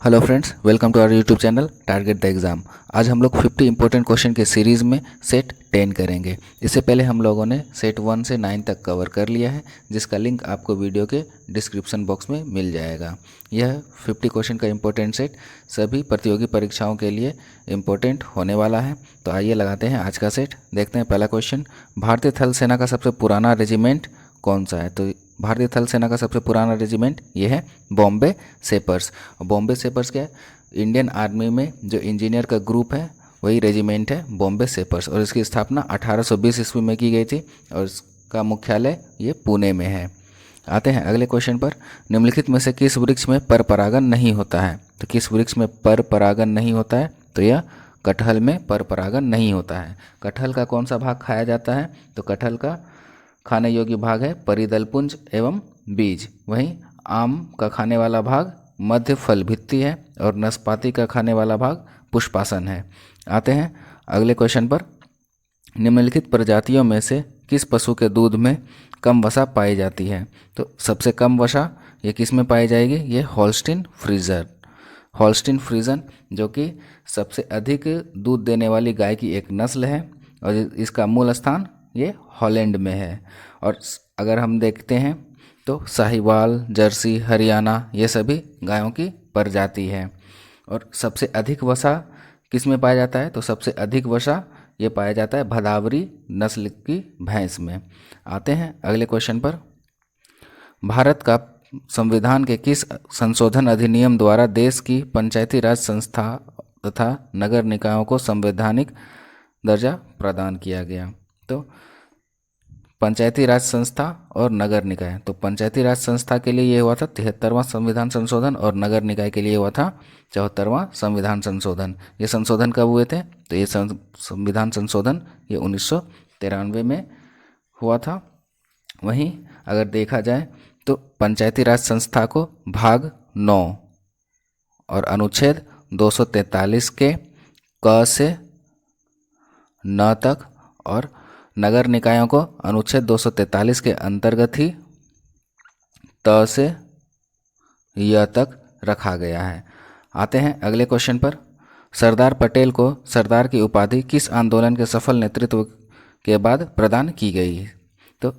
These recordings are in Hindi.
Hello friends, welcome to our YouTube channel target the exam. आज हम लोग 50 इंपॉर्टेंट क्वेश्चन के सीरीज़ में सेट 10 करेंगे। इससे पहले हम लोगों ने सेट 1 से 9 तक कवर कर लिया है, जिसका लिंक आपको वीडियो के डिस्क्रिप्शन बॉक्स में मिल जाएगा। यह 50 क्वेश्चन का इंपॉर्टेंट सेट सभी प्रतियोगी परीक्षाओं के लिए इम्पोर्टेंट होने वाला है। तो आइए लगाते हैं आज का सेट। देखते हैं पहला क्वेश्चन, भारतीय थल सेना का सबसे पुराना रेजिमेंट कौन सा है? तो भारतीय थल सेना का सबसे पुराना रेजिमेंट ये है बॉम्बे सेपर्स। बॉम्बे सेपर्स क्या है? इंडियन आर्मी में जो इंजीनियर का ग्रुप है वही रेजिमेंट है बॉम्बे सेपर्स, और इसकी स्थापना 1820 ईस्वी में की गई थी और इसका मुख्यालय ये पुणे में है। आते हैं अगले क्वेश्चन पर, निम्नलिखित में से किस वृक्ष में पर परागण नहीं होता है? तो किस वृक्ष में पर परागण नहीं होता है? तो यह कटहल में पर परागण नहीं होता है। कटहल का कौन सा भाग खाया जाता है? तो कटहल का खाने योग्य भाग है परिदलपुंज एवं बीज। वहीं आम का खाने वाला भाग मध्य फल भित्ति है और नाशपाती का खाने वाला भाग पुष्पासन है। आते हैं अगले क्वेश्चन पर, निम्नलिखित प्रजातियों में से किस पशु के दूध में कम वसा पाई जाती है? तो सबसे कम वसा ये किस में पाई जाएगी? ये हॉल्स्टीन फ्रीजर, हॉल्स्टीन फ्रीजन, जो कि सबसे अधिक दूध देने वाली गाय की एक नस्ल है और इसका मूल स्थान ये हॉलैंड में है। और अगर हम देखते हैं तो साहिवाल, जर्सी, हरियाणा ये सभी गायों की प्रजाति है। और सबसे अधिक वसा किस में पाया जाता है? तो सबसे अधिक वसा ये पाया जाता है भदावरी नस्ल की भैंस में। आते हैं अगले क्वेश्चन पर, भारत का संविधान के किस संशोधन अधिनियम द्वारा देश की पंचायती राज संस्था तथा नगर निकायों को संवैधानिक दर्जा प्रदान किया गया? तो पंचायती राज संस्था और नगर निकाय, तो पंचायती राज संस्था के लिए ये हुआ था 73वां संविधान संशोधन और नगर निकाय के लिए हुआ था 74वां संविधान संशोधन। ये संशोधन कब हुए थे? तो ये संविधान संशोधन ये 1993 में हुआ था। वहीं अगर देखा जाए तो पंचायती राज संस्था को भाग 9 और अनुच्छेद 243 के क से न तक और नगर निकायों को अनुच्छेद 243 के अंतर्गत ही त से य तक रखा गया है। आते हैं अगले क्वेश्चन पर, सरदार पटेल को सरदार की उपाधि किस आंदोलन के सफल नेतृत्व के बाद प्रदान की गई? तो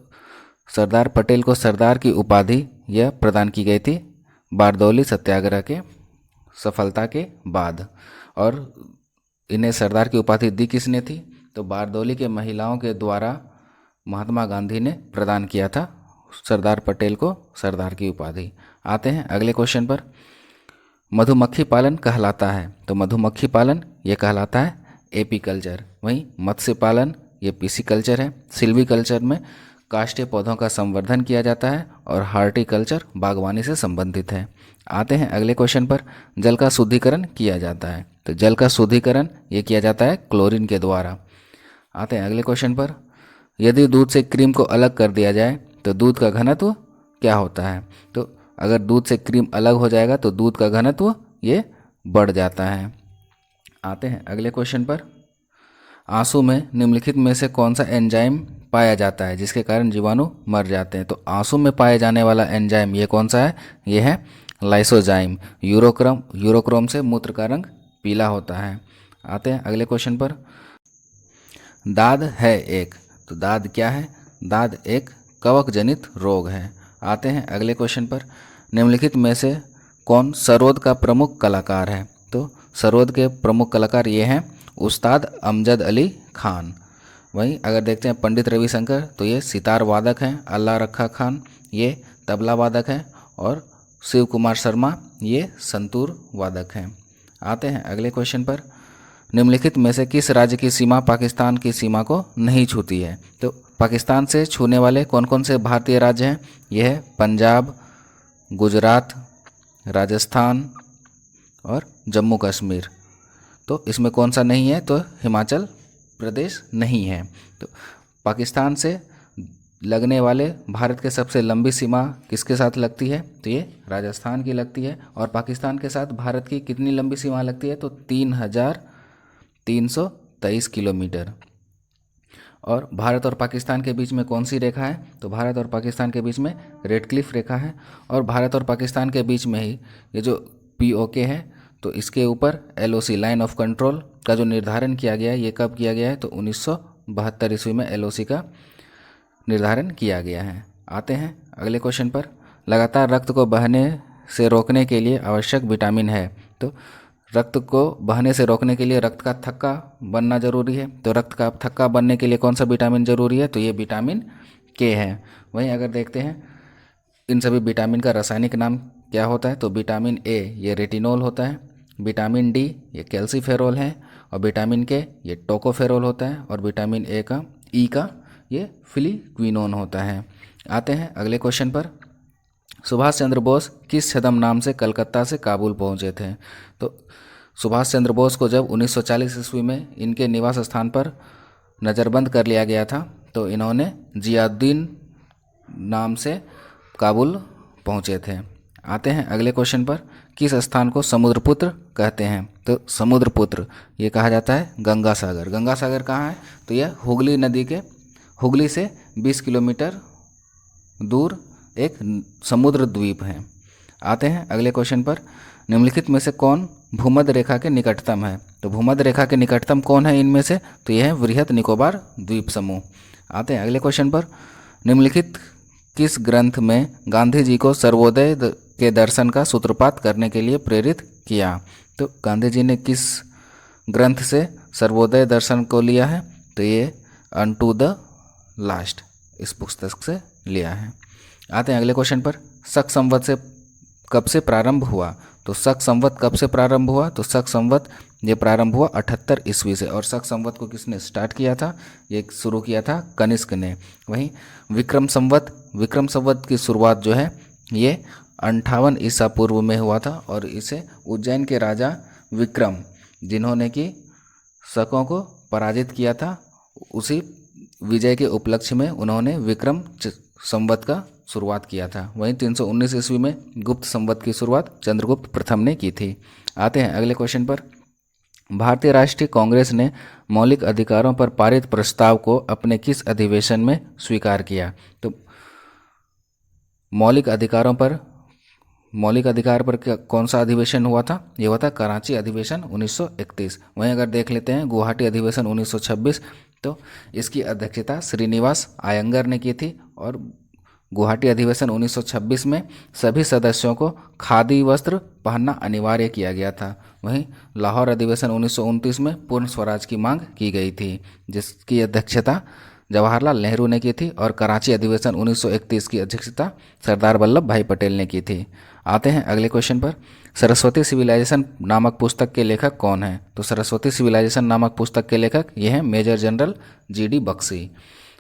सरदार पटेल को सरदार की उपाधि यह प्रदान की गई थी बारदौली सत्याग्रह के सफलता के बाद। और इन्हें सरदार की उपाधि दी किसने थी? तो बारदौली के महिलाओं के द्वारा महात्मा गांधी ने प्रदान किया था सरदार पटेल को सरदार की उपाधि। आते हैं अगले क्वेश्चन पर, मधुमक्खी पालन कहलाता है? तो मधुमक्खी पालन ये कहलाता है एपीकल्चर। वहीं मत्स्य पालन ये पिसीकल्चर है। सिल्वीकल्चर में काष्ठीय पौधों का संवर्धन किया जाता है और हार्टिकल्चर बागवानी से संबंधित है। आते हैं अगले क्वेश्चन पर, जल का शुद्धिकरण किया जाता है? तो जल का शुद्धिकरण ये किया जाता है क्लोरीन के द्वारा। आते हैं अगले क्वेश्चन पर, यदि दूध से क्रीम को अलग कर दिया जाए तो दूध का घनत्व क्या होता है? तो अगर दूध से क्रीम अलग हो जाएगा तो दूध का घनत्व ये बढ़ जाता है। आते हैं अगले क्वेश्चन पर, आंसू में निम्नलिखित में से कौन सा एंजाइम पाया जाता है जिसके कारण जीवाणु मर जाते हैं? तो आंसू में पाए जाने वाला एंजाइम ये कौन सा है? ये है लाइसोजाइम। यूरोक्रोम से मूत्र का रंग पीला होता है। आते हैं अगले क्वेश्चन पर, दाद है एक, तो दाद क्या है? दाद एक कवक जनित रोग है। आते हैं अगले क्वेश्चन पर, निम्नलिखित में से कौन सरोद का प्रमुख कलाकार है? तो सरोद के प्रमुख कलाकार ये हैं उस्ताद अमजद अली खान। वहीं अगर देखते हैं पंडित रविशंकर, तो ये सितार वादक हैं। अल्लाह रखा खान ये तबला वादक हैं और शिव कुमार शर्मा ये संतूर वादक हैं। आते हैं अगले क्वेश्चन पर, निम्नलिखित में से किस राज्य की सीमा पाकिस्तान की सीमा को नहीं छूती है? तो पाकिस्तान से छूने वाले कौन कौन से भारतीय राज्य हैं? यह है पंजाब, गुजरात, राजस्थान और जम्मू कश्मीर। तो इसमें कौन सा नहीं है? तो हिमाचल प्रदेश नहीं है। तो पाकिस्तान से लगने वाले भारत के सबसे लंबी सीमा किसके साथ लगती है? तो ये राजस्थान की लगती है। और पाकिस्तान के साथ भारत की कितनी लंबी सीमा लगती है? तो 3,323 किलोमीटर। और भारत और पाकिस्तान के बीच में कौन सी रेखा है? तो भारत और पाकिस्तान के बीच में रेडक्लिफ रेखा है। और भारत और पाकिस्तान के बीच में ही ये जो POK है, तो इसके ऊपर LOC लाइन ऑफ कंट्रोल का जो निर्धारण किया गया है, ये कब किया गया है? तो 1972 ईस्वी में LOC का निर्धारण किया गया है। आते हैं अगले क्वेश्चन पर। लगातार रक्त को बहने से रोकने के लिए आवश्यक विटामिन है। तो रक्त को बहने से रोकने के लिए रक्त का थक्का बनना जरूरी है। तो रक्त का थक्का बनने के लिए कौन सा विटामिन जरूरी है? तो ये विटामिन K है। वहीं अगर देखते हैं इन सभी विटामिन का रासायनिक नाम क्या होता है, तो विटामिन A ये रेटिनोल होता है, विटामिन D ये कैल्सीफेरोल है, और विटामिन K ये टोकोफेरोल होता है, और विटामिन E का ये फिलिक्विनोन होता है। आते हैं अगले क्वेश्चन पर। सुभाष चंद्र बोस किस छद्म नाम से कलकत्ता से काबुल पहुंचे थे? तो सुभाष चंद्र बोस को जब 1940 ईस्वी में इनके निवास स्थान पर नज़रबंद कर लिया गया था, तो इन्होंने जियाउद्दीन नाम से काबुल पहुंचे थे। आते हैं अगले क्वेश्चन पर। किस स्थान को समुद्रपुत्र कहते हैं? तो समुद्रपुत्र ये कहा जाता है गंगा सागर। गंगा सागर कहाँ है? तो यह हुगली नदी के हुगली से 20 किलोमीटर दूर एक समुद्र द्वीप है। आते हैं अगले क्वेश्चन पर। निम्नलिखित में से कौन भूमध्य रेखा के निकटतम है? तो भूमध्य रेखा के निकटतम कौन है इनमें से? तो यह है वृहत निकोबार द्वीप समूह। आते हैं अगले क्वेश्चन पर। निम्नलिखित किस ग्रंथ में गांधी जी को सर्वोदय के दर्शन का सूत्रपात करने के लिए प्रेरित किया? तो गांधी जी ने किस ग्रंथ से सर्वोदय दर्शन को लिया है? तो ये अनटू द लास्ट इस पुस्तक से लिया है। आते हैं अगले क्वेश्चन पर। शक संवत से कब से प्रारंभ हुआ? तो शक संवत कब से प्रारंभ हुआ? तो शक संवत ये प्रारंभ हुआ 78 ईस्वी से। और शक संवत को किसने स्टार्ट किया था? ये शुरू किया था कनिष्क ने। वहीं विक्रम संवत की शुरुआत जो है ये 58 ईसा पूर्व में हुआ था, और इसे उज्जैन के राजा विक्रम जिन्होंने कि शकों को पराजित किया था, उसी विजय के उपलक्ष्य में उन्होंने विक्रम संवत का शुरुआत किया था। वहीं 319 ईस्वी में गुप्त संवत की शुरुआत चंद्रगुप्त प्रथम ने की थी। आते हैं अगले क्वेश्चन पर। भारतीय राष्ट्रीय कांग्रेस ने मौलिक अधिकारों पर पारित प्रस्ताव को अपने किस अधिवेशन में स्वीकार किया? तो मौलिक अधिकार पर कौन सा अधिवेशन हुआ था? ये हुआ था कराची अधिवेशन 1931। वहीं अगर देख लेते हैं गुवाहाटी अधिवेशन 1926, तो इसकी अध्यक्षता श्रीनिवास आयंगर ने की थी। और गुवाहाटी अधिवेशन 1926 में सभी सदस्यों को खादी वस्त्र पहनना अनिवार्य किया गया था। वहीं लाहौर अधिवेशन 1929 में पूर्ण स्वराज की मांग की गई थी, जिसकी अध्यक्षता जवाहरलाल नेहरू ने की थी। और कराची अधिवेशन 1931 की अध्यक्षता सरदार वल्लभ भाई पटेल ने की थी। आते हैं अगले क्वेश्चन पर। सरस्वती सिविलाइजेशन नामक पुस्तक के लेखक कौन है? तो सरस्वती सिविलाइजेशन नामक पुस्तक के लेखक ये हैं मेजर जनरल GD बख्शी।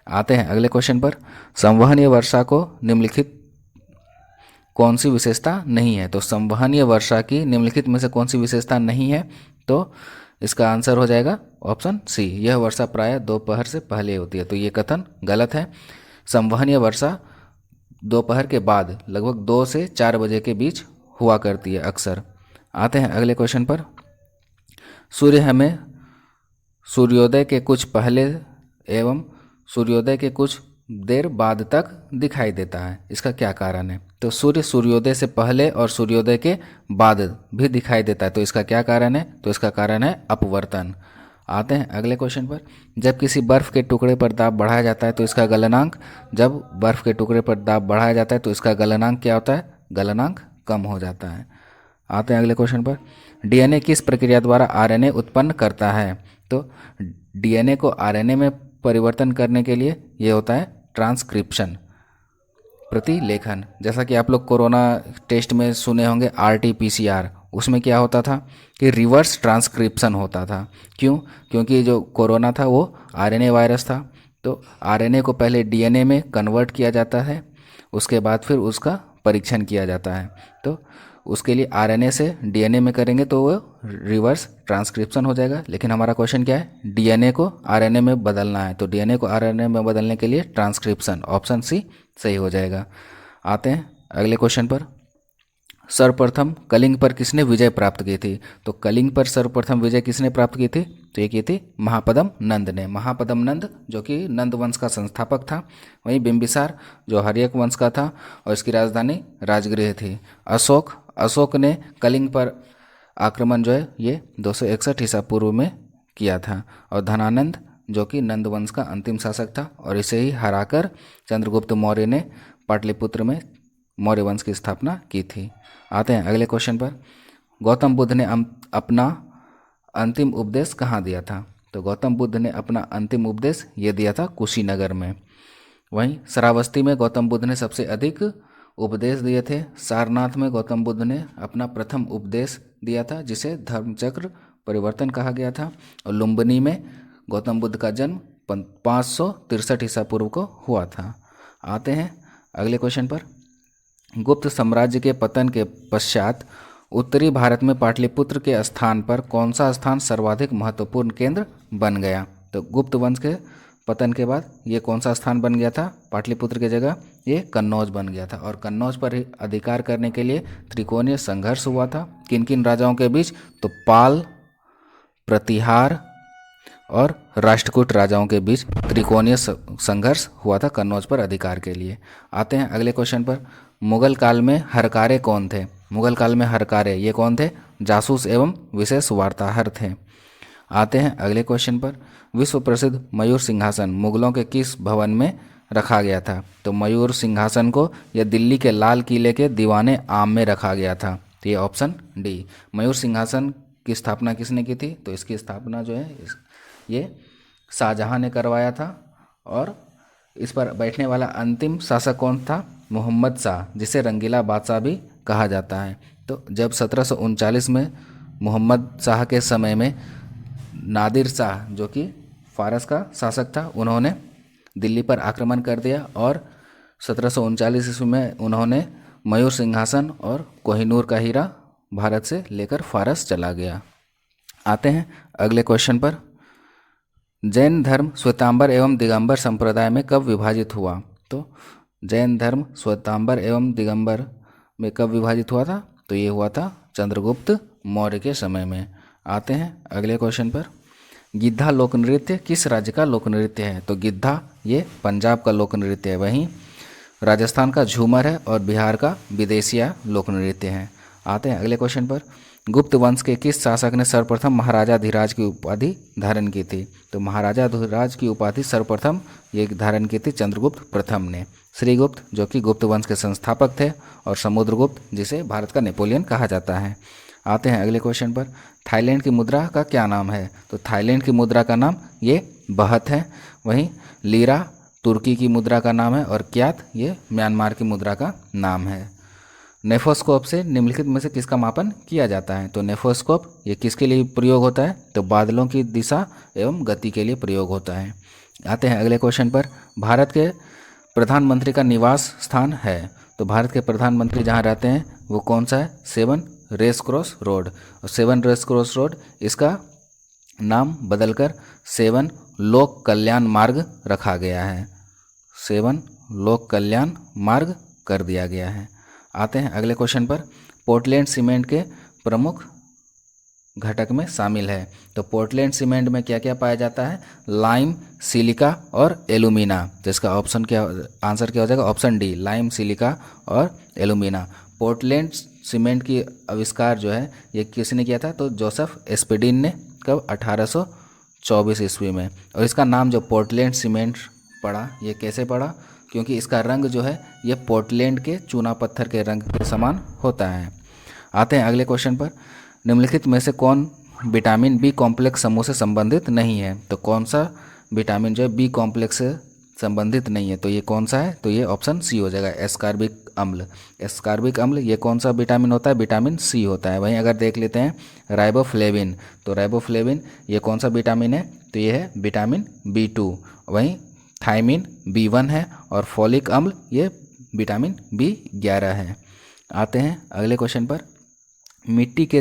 आते हैं अगले क्वेश्चन पर। संवहनीय वर्षा को निम्नलिखित कौन सी विशेषता नहीं है? तो संवहनीय वर्षा की निम्नलिखित में से कौन सी विशेषता नहीं है? तो इसका आंसर हो जाएगा ऑप्शन C, यह वर्षा प्रायः दोपहर से पहले होती है। तो ये कथन गलत है। संवहनीय वर्षा दोपहर के बाद लगभग 2 से 4 बजे के बीच हुआ करती है अक्सर। आते हैं अगले क्वेश्चन पर। सूर्य हमें सूर्योदय के कुछ पहले एवं सूर्योदय के कुछ देर बाद तक दिखाई देता है, इसका क्या कारण है? तो सूर्य सूर्योदय से पहले और सूर्योदय के बाद भी दिखाई देता है, तो इसका क्या कारण है? तो इसका कारण है अपवर्तन। आते हैं अगले क्वेश्चन पर। जब किसी बर्फ़ के टुकड़े पर दाब बढ़ाया जाता है तो इसका गलनांक क्या होता है? गलनांक कम हो जाता है। आते हैं अगले क्वेश्चन पर। DNA किस प्रक्रिया द्वारा RNA उत्पन्न करता है? तो DNA को RNA में परिवर्तन करने के लिए ये होता है ट्रांसक्रिप्शन, प्रतिलेखन। जैसा कि आप लोग कोरोना टेस्ट में सुने होंगे RT-PCR, उसमें क्या होता था कि रिवर्स ट्रांसक्रिप्शन होता था। क्यों? क्योंकि जो कोरोना था वो RNA वायरस था, तो RNA को पहले DNA में कन्वर्ट किया जाता है, उसके बाद फिर उसका परीक्षण किया जाता है। तो उसके लिए RNA से DNA में करेंगे तो वो रिवर्स ट्रांसक्रिप्शन हो जाएगा। लेकिन हमारा क्वेश्चन क्या है? DNA को RNA में बदलना है, तो DNA को RNA में बदलने के लिए ट्रांसक्रिप्शन, ऑप्शन C सही हो जाएगा। आते हैं अगले क्वेश्चन पर। सर्वप्रथम कलिंग पर किसने विजय प्राप्त की थी? तो कलिंग पर सर्वप्रथम विजय किसने प्राप्त की थी? तो ये की थी महापदम नंद ने। महापदम नंद जो कि नंद वंश का संस्थापक था। वहीं बिंबिसार जो हर्यक वंश का था और इसकी राजधानी राजगृह थी। अशोक अशोक ने कलिंग पर आक्रमण जो है ये 261 ईसा पूर्व में किया था। और धनानंद जो कि नंद वंश का अंतिम शासक था और इसे ही हराकर चंद्रगुप्त मौर्य ने पाटलिपुत्र में मौर्य वंश की स्थापना की थी। आते हैं अगले क्वेश्चन पर। गौतम बुद्ध ने अपना अंतिम उपदेश कहाँ दिया था? तो गौतम बुद्ध ने अपना अंतिम उपदेश ये दिया था कुशीनगर में। वहीं श्रावस्ती में गौतम बुद्ध ने सबसे अधिक उपदेश दिए थे। सारनाथ में गौतम बुद्ध ने अपना प्रथम उपदेश दिया था जिसे धर्मचक्र परिवर्तन कहा गया था। और लुम्बिनी में गौतम बुद्ध का जन्म 563 ईसा पूर्व को हुआ था। आते हैं अगले क्वेश्चन पर। गुप्त साम्राज्य के पतन के पश्चात उत्तरी भारत में पाटलिपुत्र के स्थान पर कौन सा स्थान सर्वाधिक महत्वपूर्ण केंद्र बन गया? तो गुप्त वंश के पतन के बाद ये कौन सा स्थान बन गया था? पाटलिपुत्र की जगह ये कन्नौज बन गया था। और कन्नौज पर अधिकार करने के लिए त्रिकोणीय संघर्ष हुआ था। किन किन राजाओं के बीच? तो पाल, प्रतिहार और राष्ट्रकूट राजाओं के बीच त्रिकोणीय संघर्ष हुआ था कन्नौज पर अधिकार के लिए। आते हैं अगले क्वेश्चन पर। मुगल काल में हरकारे कौन थे? मुगल काल में हरकारे ये कौन थे? जासूस एवं विशेष वार्ताहर थे। आते हैं अगले क्वेश्चन पर। विश्व प्रसिद्ध मयूर सिंहासन मुगलों के किस भवन में रखा गया था? तो मयूर सिंहासन को यह दिल्ली के लाल किले के दीवाने आम में रखा गया था। तो ये ऑप्शन डी। मयूर सिंहासन की स्थापना किसने की थी? तो इसकी स्थापना जो है ये शाहजहां ने करवाया था। और इस पर बैठने वाला अंतिम शासक कौन था? मोहम्मद शाह, जिसे रंगीला बादशाह भी कहा जाता है। तो जब 1739 में मोहम्मद शाह के समय में नादिर शाह जो कि फारस का शासक था, उन्होंने दिल्ली पर आक्रमण कर दिया और 1739 ईस्वी में उन्होंने मयूर सिंहासन और कोहिनूर का हीरा भारत से लेकर फारस चला गया। आते हैं अगले क्वेश्चन पर। जैन धर्म श्वेतांबर एवं दिगंबर संप्रदाय में कब विभाजित हुआ? तो जैन धर्म श्वेतांबर एवं दिगंबर में कब विभाजित हुआ था? तो ये हुआ था चंद्रगुप्त मौर्य के समय में। आते हैं अगले क्वेश्चन पर। गिद्धा लोक नृत्य किस राज्य का लोक नृत्य है? तो गिद्धा ये पंजाब का लोक नृत्य है। वहीं राजस्थान का झूमर है और बिहार का विदेशिया लोक नृत्य है। आते हैं अगले क्वेश्चन पर। गुप्त वंश के किस शासक ने सर्वप्रथम महाराजाधिराज की उपाधि धारण की थी? तो महाराजाधिराज की उपाधि सर्वप्रथम ये धारण की थी चंद्रगुप्त प्रथम ने। श्रीगुप्त जो कि गुप्त वंश के संस्थापक थे और समुद्रगुप्त जिसे भारत का नेपोलियन कहा जाता है। आते हैं अगले क्वेश्चन पर। थाईलैंड की मुद्रा का क्या नाम है? तो थाईलैंड की मुद्रा का नाम ये बहत है। वहीं लीरा तुर्की की मुद्रा का नाम है और क्यात ये म्यांमार की मुद्रा का नाम है। नेफोस्कोप से निम्नलिखित में से किसका मापन किया जाता है? तो नेफोस्कोप ये किसके लिए प्रयोग होता है? तो बादलों की दिशा एवं गति के लिए प्रयोग होता है। आते हैं अगले क्वेश्चन पर। भारत के प्रधानमंत्री का निवास स्थान है। तो भारत के प्रधानमंत्री जहाँ रहते हैं वो कौन सा है? 7 रेस क्रॉस रोड। और 7 रेस क्रॉस रोड इसका नाम बदलकर 7 लोक कल्याण मार्ग रखा गया है। 7 लोक कल्याण मार्ग कर दिया गया है। आते हैं अगले क्वेश्चन पर। पोर्टलैंड सीमेंट के प्रमुख घटक में शामिल है। तो पोर्टलैंड सीमेंट में क्या क्या पाया जाता है? लाइम, सिलिका और एल्यूमिना। तो इसका ऑप्शन क्या आंसर क्या हो जाएगा? ऑप्शन डी, लाइम, सिलिका और एल्यूमिना। पोर्टलैंड सीमेंट की आविष्कार जो है ये किसने किया था? तो जोसेफ एस्पेडिन ने। कब? 1824 ईस्वी में। और इसका नाम जो पोर्टलैंड सीमेंट पड़ा ये कैसे पड़ा? क्योंकि इसका रंग जो है ये पोर्टलैंड के चूना पत्थर के रंग के समान होता है। आते हैं अगले क्वेश्चन पर। निम्नलिखित में से कौन विटामिन बी कॉम्प्लेक्स समूह से संबंधित नहीं है? तो कौन सा विटामिन जो है बी कॉम्प्लेक्स से संबंधित नहीं है? तो ये कौन सा है? तो ये ऑप्शन सी हो जाएगा, एस्कॉर्बिक अम्ल। एस्कॉर्बिक अम्ल ये कौन सा विटामिन होता है? विटामिन सी होता है। वहीं अगर देख लेते हैं राइबोफ्लेविन, तो राइबोफ्लेविन ये कौन सा विटामिन है? तो ये है विटामिन B2। वहीं थायमिन B1 है और फॉलिक अम्ल ये विटामिन B11 है। आते हैं अगले क्वेश्चन पर। मिट्टी के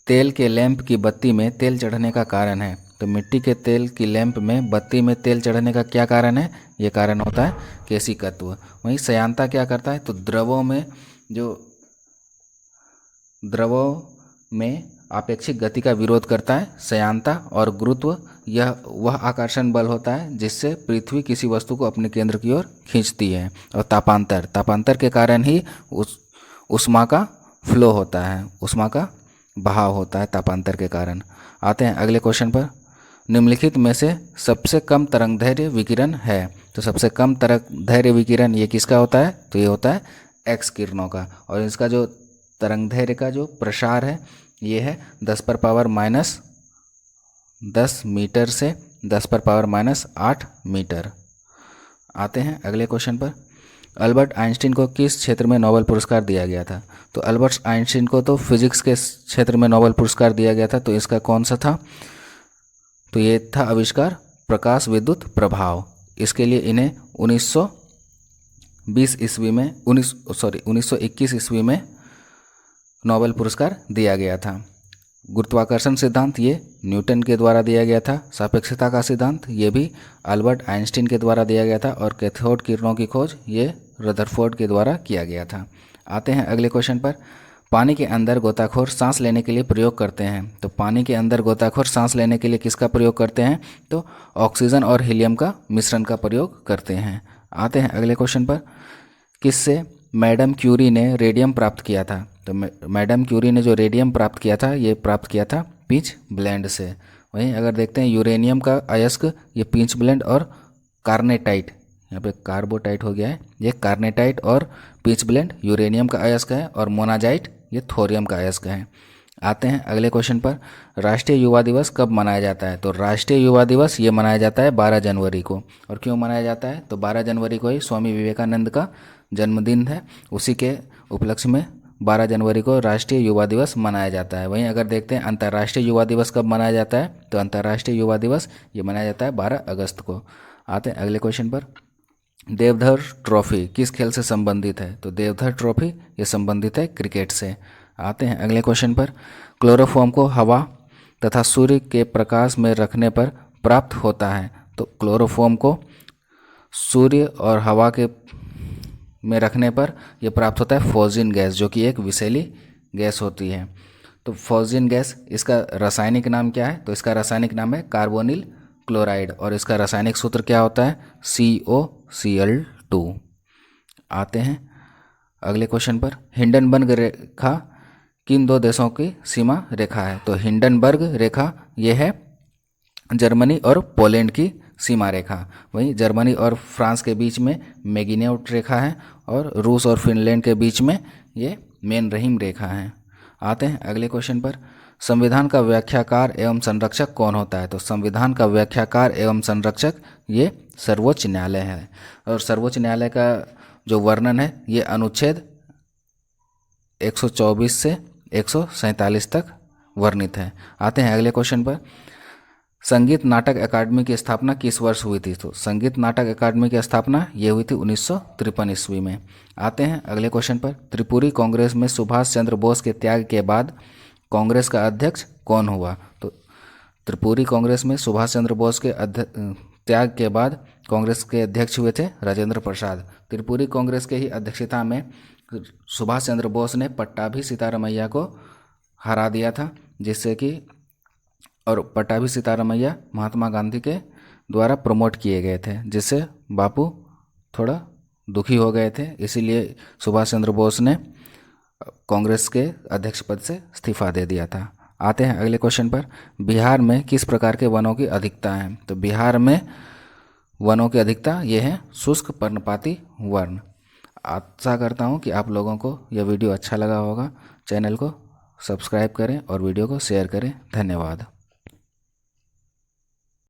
तेल के लैंप की बत्ती में तेल चढ़ने का कारण है। तो मिट्टी के तेल की लैंप में बत्ती में तेल चढ़ने का क्या कारण है? ये कारण होता है केशिकत्व। वहीं श्यानता क्या करता है? तो द्रवों में आपेक्षिक गति का विरोध करता है श्यानता। और गुरुत्व यह वह आकर्षण बल होता है जिससे पृथ्वी किसी वस्तु को अपने केंद्र की ओर खींचती है। और तापांतर के कारण ही उष्मा का फ्लो होता है, उष्मा का बहाव होता है तापांतर के कारण। आते हैं अगले क्वेश्चन पर। निम्नलिखित में से सबसे कम तरंगदैर्घ्य विकिरण है। तो सबसे कम तरंगदैर्घ्य विकिरण ये किसका होता है? तो ये होता है एक्स किरणों का। और इसका जो तरंगदैर्घ्य का जो प्रसार है ये है 10⁻⁻10 मीटर से 10⁻⁸ मीटर। आते हैं अगले क्वेश्चन पर। अल्बर्ट आइंस्टीन को किस क्षेत्र में नोबेल पुरस्कार दिया गया था? तो अल्बर्ट आइंस्टीन को तो फिजिक्स के क्षेत्र में नोबेल पुरस्कार दिया गया था। तो इसका कौन सा था? तो ये था आविष्कार प्रकाश विद्युत प्रभाव। इसके लिए इन्हें 1921 ईस्वी में नोबेल पुरस्कार दिया गया था। गुरुत्वाकर्षण सिद्धांत ये न्यूटन के द्वारा दिया गया था। सापेक्षता का सिद्धांत ये भी अल्बर्ट आइंस्टीन के द्वारा दिया गया था। और कैथोड किरणों की खोज ये रदरफोर्ड के द्वारा किया गया था। आते हैं अगले क्वेश्चन पर। पानी के अंदर गोताखोर सांस लेने के लिए प्रयोग करते हैं। तो पानी के अंदर गोताखोर सांस लेने के लिए किसका प्रयोग करते हैं? तो ऑक्सीजन और हीलियम का मिश्रण का प्रयोग करते हैं। आते हैं अगले क्वेश्चन पर। किससे मैडम क्यूरी ने रेडियम प्राप्त किया था? तो मैडम क्यूरी ने जो रेडियम प्राप्त किया था ये प्राप्त किया था पिंच ब्लेंड से। वहीं अगर देखते हैं यूरेनियम का अयस्क ये पिंच ब्लेंड और कार्नेटाइट, यहाँ पे कार्बोटाइट हो गया है, ये कार्नेटाइट और पिंच ब्लेंड यूरेनियम का अयस्क है। और मोनाजाइट ये थोरियम का अयस्क है। आते हैं अगले क्वेश्चन पर। राष्ट्रीय युवा दिवस कब मनाया जाता है? तो राष्ट्रीय युवा दिवस ये मनाया जाता है 12 जनवरी को। और क्यों मनाया जाता है? तो 12 जनवरी को ही स्वामी विवेकानंद का जन्मदिन है। उसी के उपलक्ष्य में 12 जनवरी को राष्ट्रीय युवा दिवस मनाया जाता है। वहीं अगर देखते हैं अंतर्राष्ट्रीय युवा दिवस कब मनाया जाता है? तो अंतर्राष्ट्रीय युवा दिवस ये मनाया जाता है 12 अगस्त को। आते हैं अगले क्वेश्चन पर। देवधर ट्रॉफी किस खेल से संबंधित है? तो देवधर ट्रॉफी ये संबंधित है क्रिकेट से। आते हैं अगले क्वेश्चन पर। क्लोरोफॉर्म को हवा तथा सूर्य के प्रकाश में रखने पर प्राप्त होता है। तो क्लोरोफॉर्म को सूर्य और हवा के में रखने पर यह प्राप्त होता है फोजिन गैस, जो कि एक विषैली गैस होती है। तो फोजिन गैस, इसका रासायनिक नाम क्या है? तो इसका रासायनिक नाम है कार्बोनिल क्लोराइड। और इसका रासायनिक सूत्र क्या होता है? COCl2। आते हैं अगले क्वेश्चन पर। हिंडनबर्ग रेखा किन दो देशों की सीमा रेखा है? तो हिंडनबर्ग रेखा ये है जर्मनी और पोलैंड की सीमा रेखा। वहीं जर्मनी और फ्रांस के बीच में मेगिनेव रेखा है। और रूस और फिनलैंड के बीच में ये मेनरहीम रेखा है। आते हैं अगले क्वेश्चन पर। संविधान का व्याख्याकार एवं संरक्षक कौन होता है? तो संविधान का व्याख्याकार एवं संरक्षक ये सर्वोच्च न्यायालय है। और सर्वोच्च न्यायालय का जो वर्णन है ये अनुच्छेद 124 से 147 तक वर्णित है। आते हैं अगले क्वेश्चन पर। संगीत नाटक अकादमी की स्थापना किस वर्ष हुई थी? तो संगीत नाटक अकादमी की स्थापना ये हुई थी 1953 ईस्वी में। आते हैं अगले क्वेश्चन पर। त्रिपुरी कांग्रेस में सुभाष चंद्र बोस के त्याग के बाद कांग्रेस का अध्यक्ष कौन हुआ? तो त्रिपुरी कांग्रेस में सुभाष चंद्र बोस के त्याग के बाद कांग्रेस के अध्यक्ष हुए थे राजेंद्र प्रसाद। त्रिपुरी कांग्रेस के ही अध्यक्षता में सुभाष चंद्र बोस ने पट्टाभी सीतारामैया को हरा दिया था, जिससे कि और पट्टाभी सीतारामैया महात्मा गांधी के द्वारा प्रमोट किए गए थे, जिससे बापू थोड़ा दुखी हो गए थे। इसीलिए सुभाष चंद्र बोस ने कांग्रेस के अध्यक्ष पद से इस्तीफा दे दिया था। आते हैं अगले क्वेश्चन पर। बिहार में किस प्रकार के वनों की अधिकता है? तो बिहार में वनों की अधिकता ये है शुष्क पर्णपाती वन। आशा करता हूँ कि आप लोगों को यह वीडियो अच्छा लगा होगा। चैनल को सब्सक्राइब करें और वीडियो को शेयर करें। धन्यवाद।